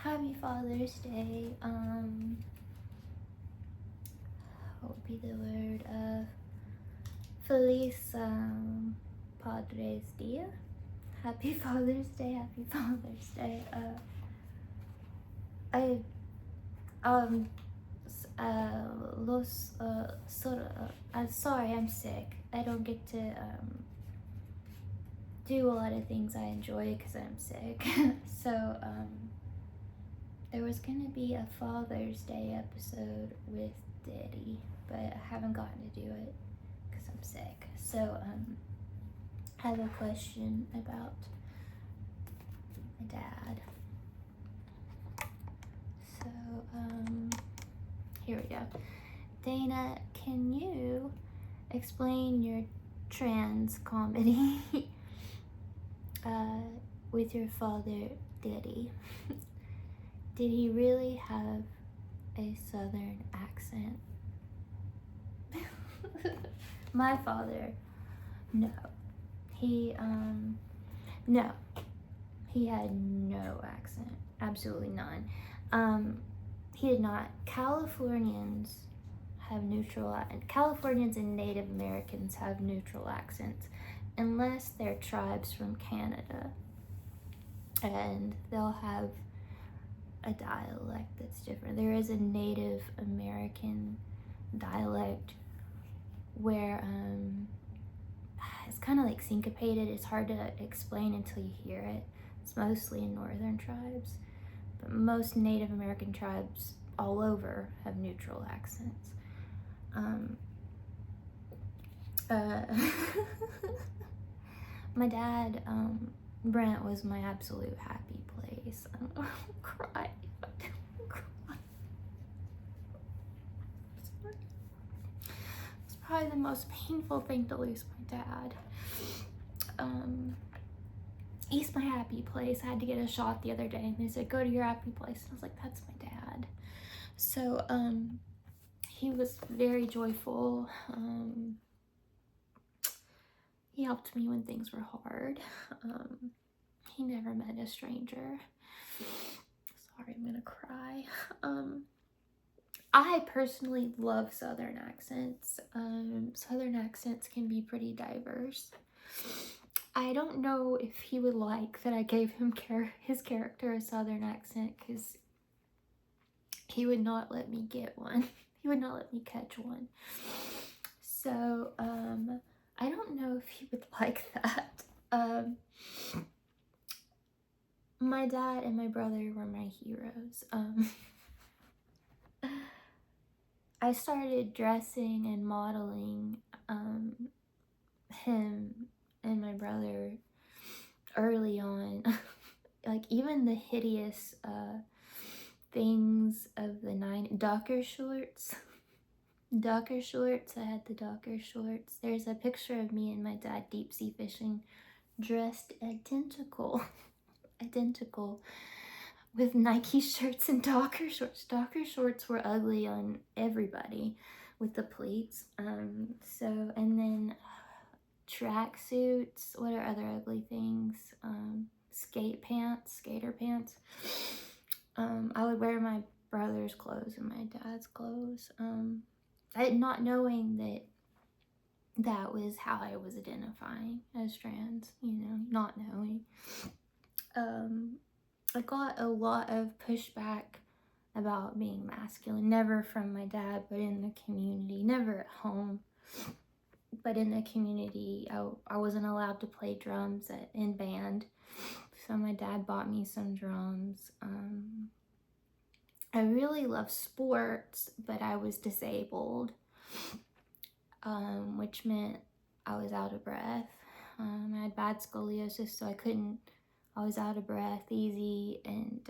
Happy Father's Day. What would be the word? Feliz Padres Dia. Happy Father's Day. Happy Father's Day. I los I'm sorry, I'm sick. I don't get to do a lot of things I enjoy because I'm sick. So there was gonna be a Father's Day episode with Daddy, but I haven't gotten to do it because I'm sick. So I have a question about my dad. So here we go. Dana, can you explain your trans comedy with your father, Daddy? Did he really have a southern accent? My father, no. No. He had no accent. Absolutely none. He did not. Californians and Native Americans have neutral accents, unless they're tribes from Canada. And they'll have a dialect that's different. There is a Native American dialect where it's kind of like syncopated. It's hard to explain until you hear it. It's mostly in northern tribes, but most Native American tribes all over have neutral accents. My dad, Brent, was my absolute happy place. I'll cry. I'll cry. Sorry. It's probably the most painful thing to lose my dad. He's my happy place. I had to get a shot the other day and they said, go to your happy place. And I was like, that's my dad. So, he was very joyful. He helped me when things were hard. He never met a stranger. Sorry, I'm gonna cry. I personally love Southern accents. Southern accents can be pretty diverse. I don't know if he would like that I gave him his character a Southern accent, because he would not let me get one. He would not let me catch one. So, I don't know if he would like that. My dad and my brother were my heroes. I started dressing and modeling him and my brother early on. Like, even the hideous things of the Docker shorts. Docker shorts. I had the Docker shorts. There's a picture of me and my dad deep sea fishing, dressed identical with Nike shirts and Docker shorts. Docker shorts were ugly on everybody with the pleats. And then track suits. What are other ugly things? Skater pants. I would wear my brother's clothes and my dad's clothes. Not knowing that was how I was identifying as trans, not knowing. I got a lot of pushback about being masculine, never from my dad, but in the community, never at home, but in the community. I wasn't allowed to play drums in band, so my dad bought me some drums. I really love sports, but I was disabled, which meant I was out of breath. I had bad scoliosis, so I was out of breath easy and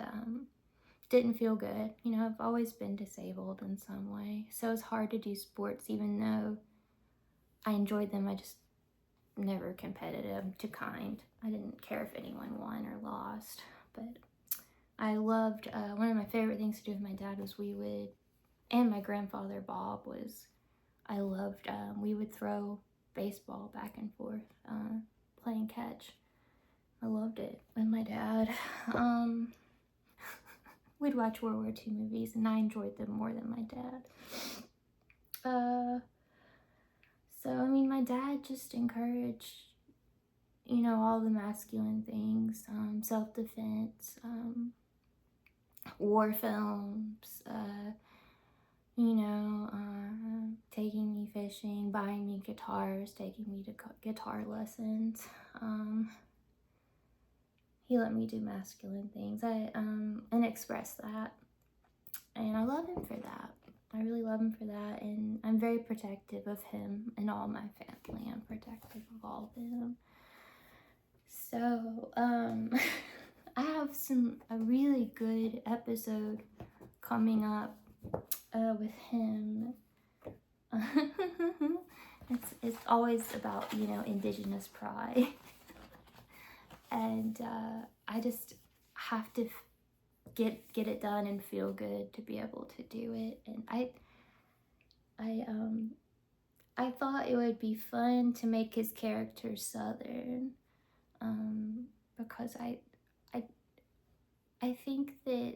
didn't feel good. I've always been disabled in some way, so it's hard to do sports. Even though I enjoyed them, I just never competitive to kind. I didn't care if anyone won or lost, but I loved, one of my favorite things to do with my dad was and my grandfather Bob we would throw baseball back and forth, playing catch. I loved it with my dad. we'd watch World War II movies, and I enjoyed them more than my dad. So, I mean, my dad just encouraged, all the masculine things, self-defense, war films, taking me fishing, buying me guitars, taking me to guitar lessons. He let me do masculine things, and express that, and I love him for that. I really love him for that, and I'm very protective of him and all my family. I'm protective of all of them. So, I have a really good episode coming up with him. It's always about, Indigenous pride. And I just have to get it done and feel good to be able to do it. And I thought it would be fun to make his character Southern, because I think that,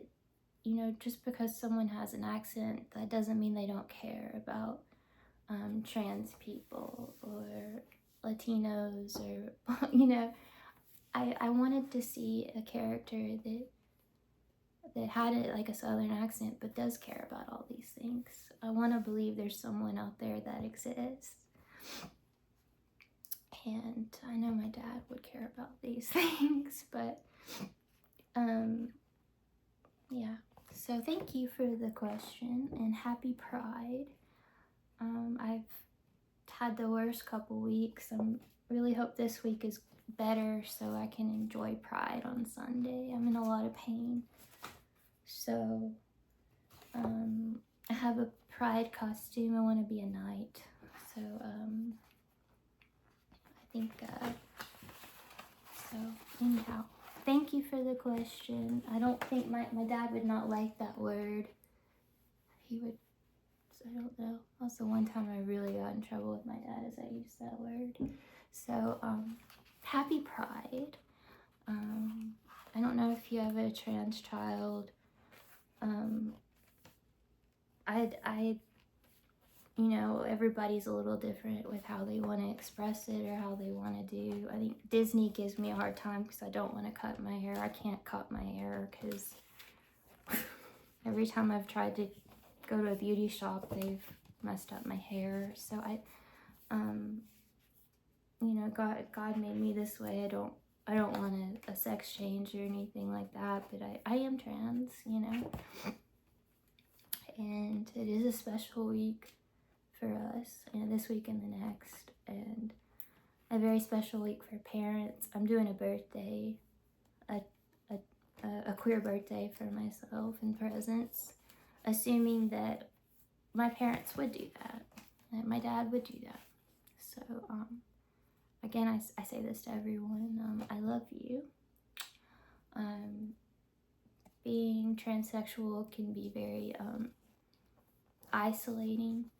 just because someone has an accent, that doesn't mean they don't care about trans people or Latinos, or I wanted to see a character that had a Southern accent but does care about all these things. I want to believe there's someone out there that exists. And I know my dad would care about these things, but yeah. So thank you for the question, and happy Pride. I've had the worst couple weeks. I really hope this week is better so I can enjoy Pride on Sunday. I'm in a lot of pain. So, I have a Pride costume. I want to be a knight. So, I think, so anyhow, thank you for the question. I don't think my dad would not like that word. He would, I don't know. Also, one time I really got in trouble with my dad as I used that word. So, happy Pride. I don't know if you have a trans child. Everybody's a little different with how they want to express it or how they want to do. I think Disney gives me a hard time because I don't want to cut my hair. I can't cut my hair because every time I've tried to go to a beauty shop, they've messed up my hair. So God made me this way. I don't want a sex change or anything like that, but I am trans, and it is a special week for us, this week and the next, and a very special week for parents. I'm doing a birthday, a queer birthday for myself and presents, assuming that my parents would do that, that my dad would do that. So, again, I say this to everyone, I love you. Being transsexual can be very isolating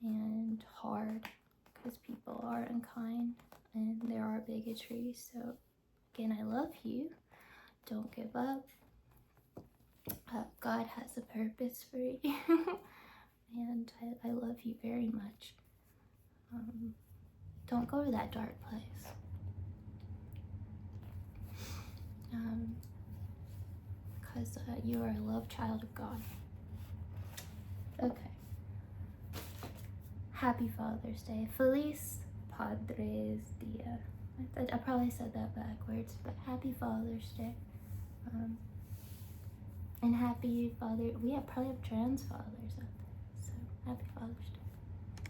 and hard because people are unkind and there are bigotry. So again, I love you. Don't give up. God has a purpose for you. And I love you very much. Don't go to that dark place. Because you are a loved child of God. Okay. Happy Father's Day. Feliz Padres Dia. I probably said that backwards, but happy Father's Day. And happy Father. We probably have trans fathers out there. So happy Father's Day.